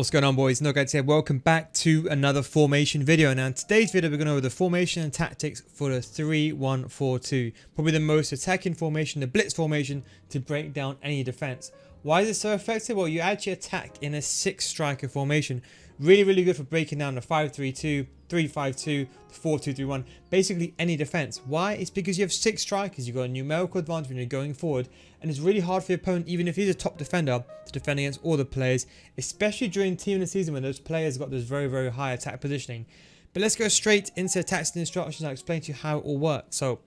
What's going on, boys? No guys here. Welcome back to another formation video. Now in today's video we're going over the formation and tactics for the 3-1-4-2, probably the most attacking formation, the blitz formation, to break down any defense. Why is it so effective? Well, you actually attack in a 6-striker formation. Really good for breaking down the 5-3-2, 3-5-2, 4-2-3-1, basically any defense. Why? It's because you have 6 strikers. You've got a numerical advantage when you're going forward, and it's really hard for your opponent, even if he's a top defender, to defend against all the players, especially during team of the season when those players got this very high attack positioning. But let's go straight into tactics and instructions. I'll explain to you how it all works. So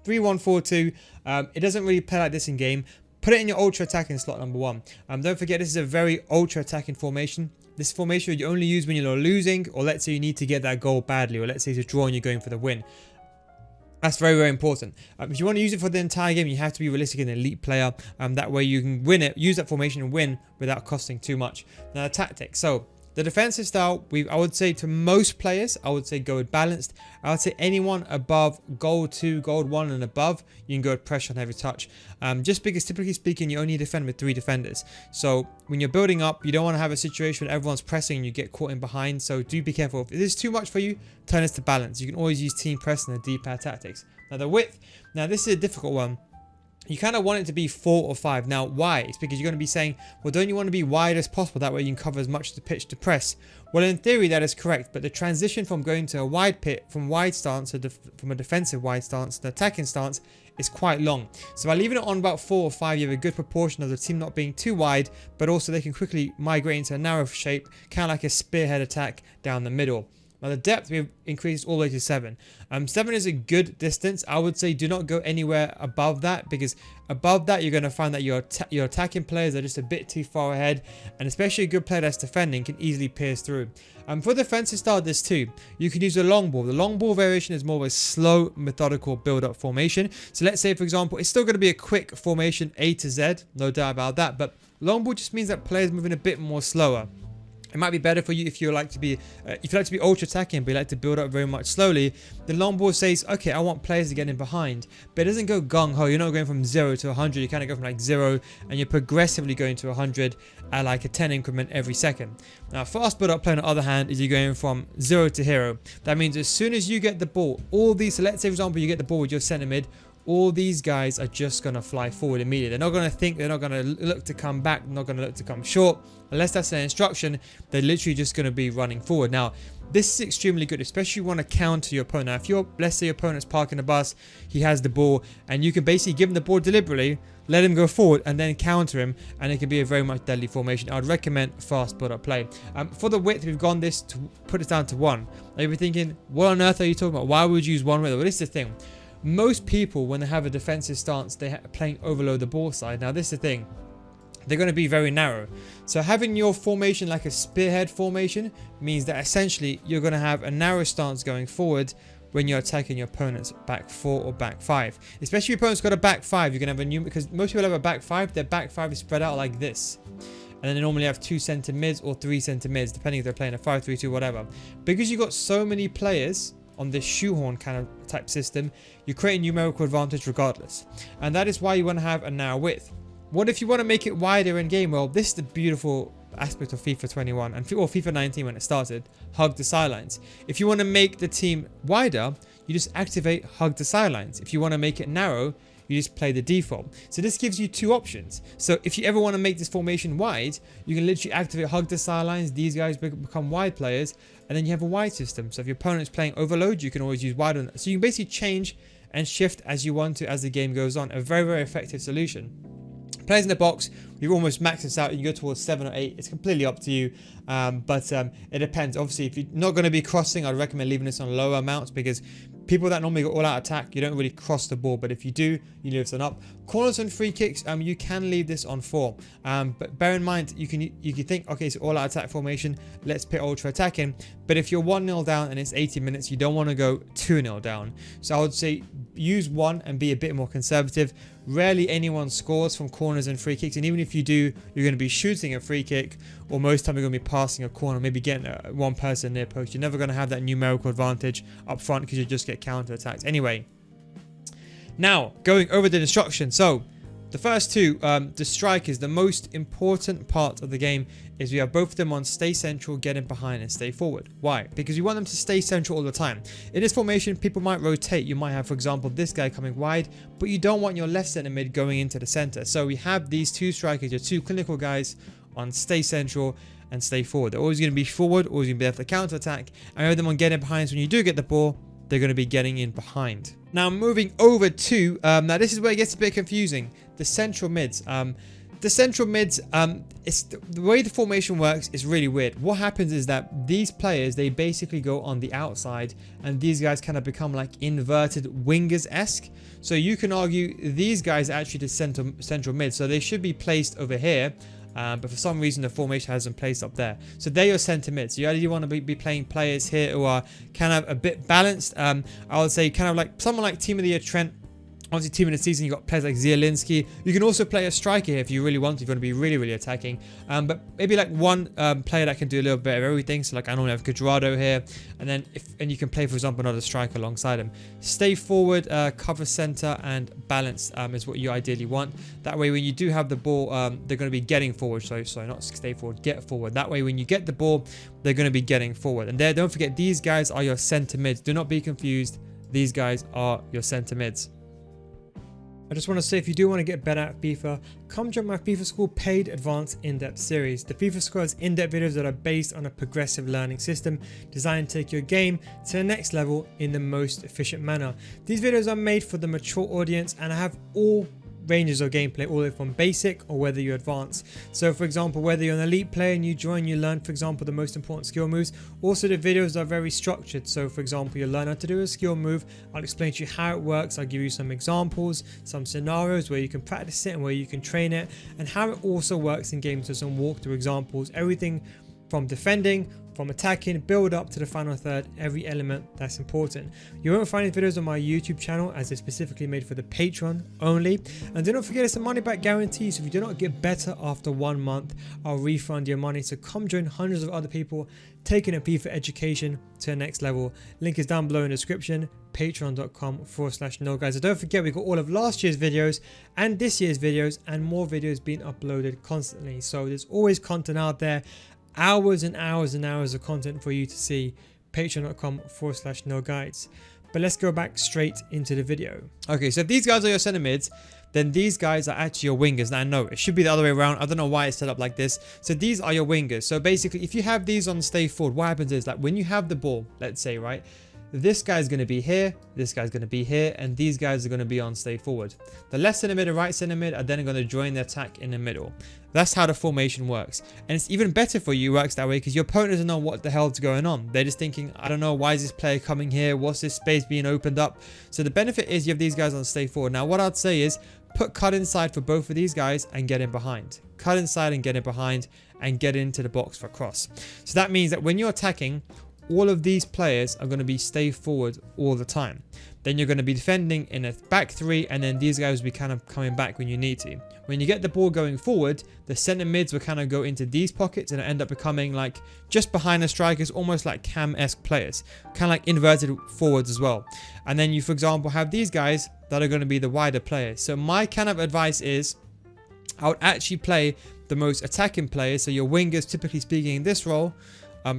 3-1-4-2, it doesn't really play like this in game. Put it in your ultra attacking slot number 1. Don't forget, this is a very ultra attacking formation. This formation you only use when you're losing, or let's say you need to get that goal badly, or let's say it's a draw and you're going for the win. That's very important. If you want to use it for the entire game, you have to be realistic and an elite player. That way you can win it, use that formation and win without costing too much. Now the tactics. So the defensive style, I would say to most players, I would say go with balanced. I would say anyone above gold 2, gold 1 and above, you can go with pressure on every touch. Just because typically speaking, you only defend with 3 defenders. So when you're building up, you don't want to have a situation where everyone's pressing and you get caught in behind. So do be careful. If it is too much for you, turn this to balance. You can always use team press and the D-pad tactics. Now the width, now this is a difficult one. You kind of want it to be 4 or 5. Now, why? It's because you're going to be saying, well, don't you want to be wide as possible? That way you can cover as much of the pitch to press. Well, in theory, that is correct. But the transition from going to a wide pit, from wide stance, from a defensive wide stance to attacking stance, is quite long. So by leaving it on about 4 or 5, you have a good proportion of the team not being too wide, but also they can quickly migrate into a narrow shape, kind of like a spearhead attack down the middle. Now the depth we've increased all the way to 7. 7 is a good distance. I would say do not go anywhere above that, because above that you're going to find that your attacking players are just a bit too far ahead, and especially a good player that's defending can easily pierce through. For the defensive style, this too, you can use the long ball. The long ball variation is more of a slow, methodical build-up formation. So let's say, for example, it's still going to be a quick formation A to Z, no doubt about that, but long ball just means that players moving a bit more slower. It might be better for you if you like to be ultra attacking, but you like to build up very much slowly. The long ball says, okay, I want players to get in behind, but it doesn't go gung ho. You're not going from 0 to 100. You kind of go from like 0 and you're progressively going to 100 at like a 10 increment every second. Now, fast build up play on the other hand is you're going from 0 to hero. That means as soon as you get the ball, all these. So let's say, for example, you get the ball with your centre mid. All these guys are just going to fly forward immediately. They're not going to think, they're not going to look to come back, they're not going to look to come short. Unless that's an instruction, they're literally just going to be running forward. Now, this is extremely good, especially if you want to counter your opponent. Now, if you're, let's say your opponent's parking the bus, he has the ball, and you can basically give him the ball deliberately, let him go forward, and then counter him, and it can be a very much deadly formation. I would recommend fast build-up play. For the width, we've gone this to put it down to 1. Now, you'll be thinking, what on earth are you talking about? Why would you use 1 width? Well, this is the thing. Most people, when they have a defensive stance, they're playing overload the ball side. Now, this is the thing. They're going to be very narrow. So having your formation like a spearhead formation means that essentially you're going to have a narrow stance going forward when you're attacking your opponent's back 4 or back 5. Especially if your opponent's got a back 5, you're going to have a new, because most people have a back 5, their back 5 is spread out like this. And then they normally have 2 centre mids or 3 centre mids, depending if they're playing a 5-3-2, whatever. Because you've got so many players on this shoehorn kind of type system, you create a numerical advantage regardless. And that is why you want to have a narrow width. What if you want to make it wider in game? Well, this is the beautiful aspect of FIFA 21 and or FIFA 19 when it started, hug the sidelines. If you want to make the team wider, you just activate hug the sidelines. If you want to make it narrow, you just play the default. So this gives you 2 options. So if you ever want to make this formation wide, you can literally activate hug the sidelines. These guys become wide players, and then you have a wide system. So if your opponent is playing overload, you can always use wide on that. So you can basically change and shift as you want to as the game goes on. A very effective solution. Players in the box, we've almost maxed this out. You go towards 7 or 8. It's completely up to you. But it depends. Obviously, if you're not going to be crossing, I'd recommend leaving this on lower amounts, because people that normally go all out attack, you don't really cross the ball. But if you do, you leave this on up. Corners and free kicks, you can leave this on 4. But bear in mind, you can think, okay, so all out attack formation, let's put ultra attacking. But if you're 1-0 down and it's 80 minutes, you don't want to go 2-0 down. So I would say use 1 and be a bit more conservative. Rarely anyone scores from corners and free kicks, and even if you do, you're going to be shooting a free kick, or most time you're going to be passing a corner, maybe getting one person near post. You're never going to have that numerical advantage up front because you just get counter attacked. Anyway, now going over the instructions. So The first two, the strikers, the most important part of the game is we have both of them on stay central, get in behind and stay forward. Why? Because we want them to stay central all the time. In this formation, people might rotate. You might have, for example, this guy coming wide, but you don't want your left centre mid going into the centre. So we have these two strikers, your two clinical guys on stay central and stay forward. They're always going to be forward, always going to be able to counter attack. And we have them on get in behind, so when you do get the ball, they're going to be getting in behind. Now moving over to, now this is where it gets a bit confusing, the central mids. The central mids, it's the way the formation works is really weird. What happens is that these players, they basically go on the outside and these guys kind of become like inverted wingers-esque. So you can argue these guys are actually the central mid, so they should be placed over here. But for some reason the formation has them placed up there. So they're your centre mids. So you ideally want to be playing players here who are kind of a bit balanced. I would say kind of like someone like Team of the Year Trent. Obviously, team of the season, you've got players like Zielinski. You can also play a striker here if you really want to. If you want to be really, really attacking. But maybe like one player that can do a little bit of everything. So like I normally have Cuadrado here. And then you can play, for example, another striker alongside him. Stay forward, cover centre and balance is what you ideally want. That way when you do have the ball, they're going to be getting forward. So not stay forward, get forward. That way when you get the ball, they're going to be getting forward. And there, don't forget, these guys are your centre mids. Do not be confused. These guys are your centre mids. I just want to say, if you do want to get better at FIFA, come join my FIFA School paid advanced in-depth series. The FIFA School has in-depth videos that are based on a progressive learning system designed to take your game to the next level in the most efficient manner. These videos are made for the mature audience and I have all ranges of gameplay, all the way from basic or whether you advance. So for example, whether you're an elite player and you join, you learn, for example, the most important skill moves. Also the videos are very structured. So for example, you learn how to do a skill move. I'll explain to you how it works. I'll give you some examples, some scenarios where you can practice it and where you can train it, and how it also works in games. So some walkthrough examples, everything from defending, from attacking, build up to the final third, every element that's important. You won't find these videos on my YouTube channel as they're specifically made for the Patreon only. And do not forget, it's a money back guarantee. So if you do not get better after 1 month, I'll refund your money. So come join hundreds of other people taking a FIFA education to the next level. Link is down below in the description, patreon.com/NoGuides. So don't forget, we've got all of last year's videos and this year's videos and more videos being uploaded constantly. So there's always content out there. Hours and hours and hours of content for you to see. Patreon.com/NoGuides. But let's go back straight into the video. Okay, so if these guys are your centre mids, then these guys are actually your wingers. Now, no, it should be the other way around. I don't know why it's set up like this. So these are your wingers. So basically, if you have these on stay forward, what happens is that when you have the ball, let's say, right, this guy's going to be here, this guy's going to be here, and these guys are going to be on stay forward. The left centre mid and right centre mid are then going to join the attack in the middle. That's how the formation works. And it's even better for you, it works that way, because your opponent doesn't know what the hell's going on. They're just thinking, I don't know, why is this player coming here? What's this space being opened up? So the benefit is you have these guys on stay forward. Now what I'd say is put cut inside for both of these guys and get in behind. Cut inside and get in behind and get into the box for cross. So that means that when you're attacking, all of these players are going to be stay forward all the time. Then you're going to be defending in a back three, and then these guys will be kind of coming back when you need to. When you get the ball going forward, the centre mids will kind of go into these pockets and end up becoming like just behind the strikers, almost like Cam-esque players, kind of like inverted forwards as well. And then you, for example, have these guys that are going to be the wider players. So my kind of advice is I would actually play the most attacking players. So your wingers, typically speaking, in this role,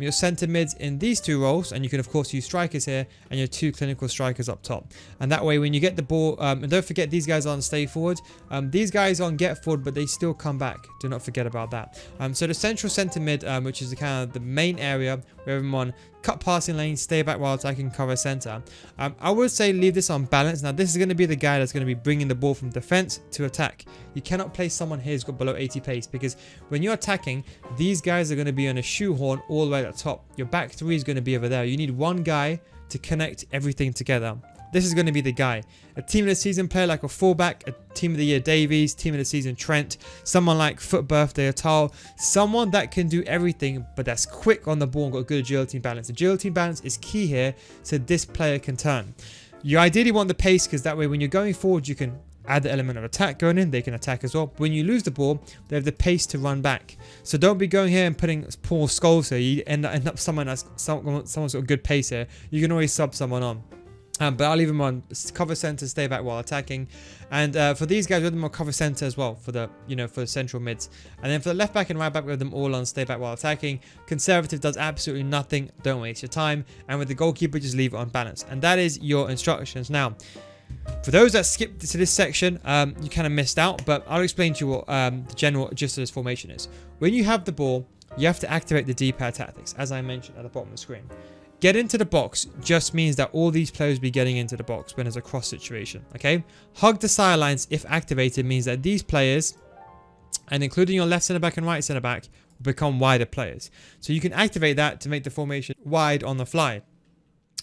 your centre mids in these two roles, and you can of course use strikers here, and your two clinical strikers up top. And that way when you get the ball, and don't forget these guys aren't stay forward, these guys aren't get forward, but they still come back. Do not forget about that. So the central centre mid, which is the kind of the main area where everyone cut passing lane, stay back while attacking, cover centre. I would say leave this on balance. Now this is going to be the guy that's going to be bringing the ball from defence to attack. You cannot place someone here who's got below 80 pace, because when you're attacking, these guys are going to be on a shoehorn all the way at the top. Your back three is going to be over there. You need one guy to connect everything together. This is going to be the guy. A team of the season player like a fullback, a team of the year Davies, team of the season Trent, someone like Foot Birthday Atal, someone that can do everything but that's quick on the ball and got good agility and balance. Agility and balance is key here so this player can turn. You ideally want the pace, because that way when you're going forward you can add the element of attack going in, they can attack as well. When you lose the ball, they have the pace to run back. So don't be going here and putting Paul Scholes here. You end up someone who's got good pace here. You can always sub someone on. But I'll leave them on cover center, stay back while attacking. And for these guys, we have them on cover center as well for the, for the central mids. And then for the left back and right back, we have them all on stay back while attacking. Conservative does absolutely nothing. Don't waste your time. And with the goalkeeper, just leave it on balance. And that is your instructions. Now, for those that skipped to this section, you kind of missed out, but I'll explain to you what the general gist of this formation is. When you have the ball, you have to activate the D-pad tactics, as I mentioned at the bottom of the screen. Get into the box just means that all these players will be getting into the box when there's a cross situation, okay? Hug the sidelines, if activated, means that these players, and including your left centre back and right centre back, will become wider players. So you can activate that to make the formation wide on the fly.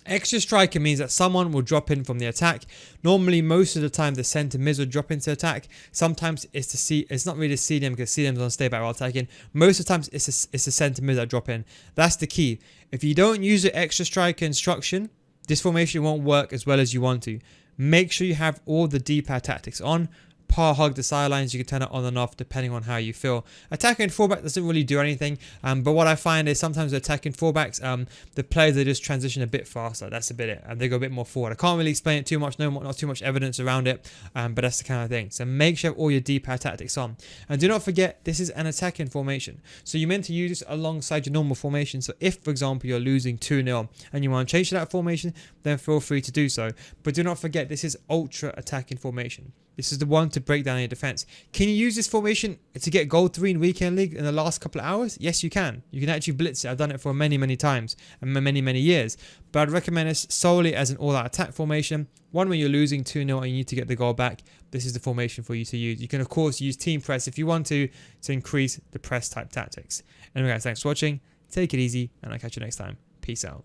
Extra striker means that someone will drop in from the attack. Normally, most of the time, the centre mids will drop into attack. Sometimes it's not really CDM because CDM's on stay back while attacking. Most of the times, it's the centre mids that drop in. That's the key. If you don't use the extra striker instruction, this formation won't work as well as you want to. Make sure you have all the D-pad tactics on. Par hug the sidelines, you can turn it on and off depending on how you feel. Attacking fullback doesn't really do anything, but what I find is sometimes the attacking fullbacks, the players, they just transition a bit faster. That's a bit it, and they go a bit more forward. I can't really explain it too much, not too much evidence around it, but that's the kind of thing. So make sure you have all your D-pad tactics on, and do not forget this is an attacking formation, so you're meant to use this alongside your normal formation. So if, for example, you're losing 2-0 and you want to change to that formation, then feel free to do so. But do not forget this is ultra attacking formation. This is the one to break down your defense. Can you use this formation to get goal 3 in Weekend League in the last couple of hours? Yes, you can. You can actually blitz it. I've done it for many, many times and many years. But I'd recommend this solely as an all-out attack formation. One when you're losing 2-0 and you need to get the goal back. This is the formation for you to use. You can, of course, use team press if you want to increase the press type tactics. Anyway, guys, thanks for watching. Take it easy, and I'll catch you next time. Peace out.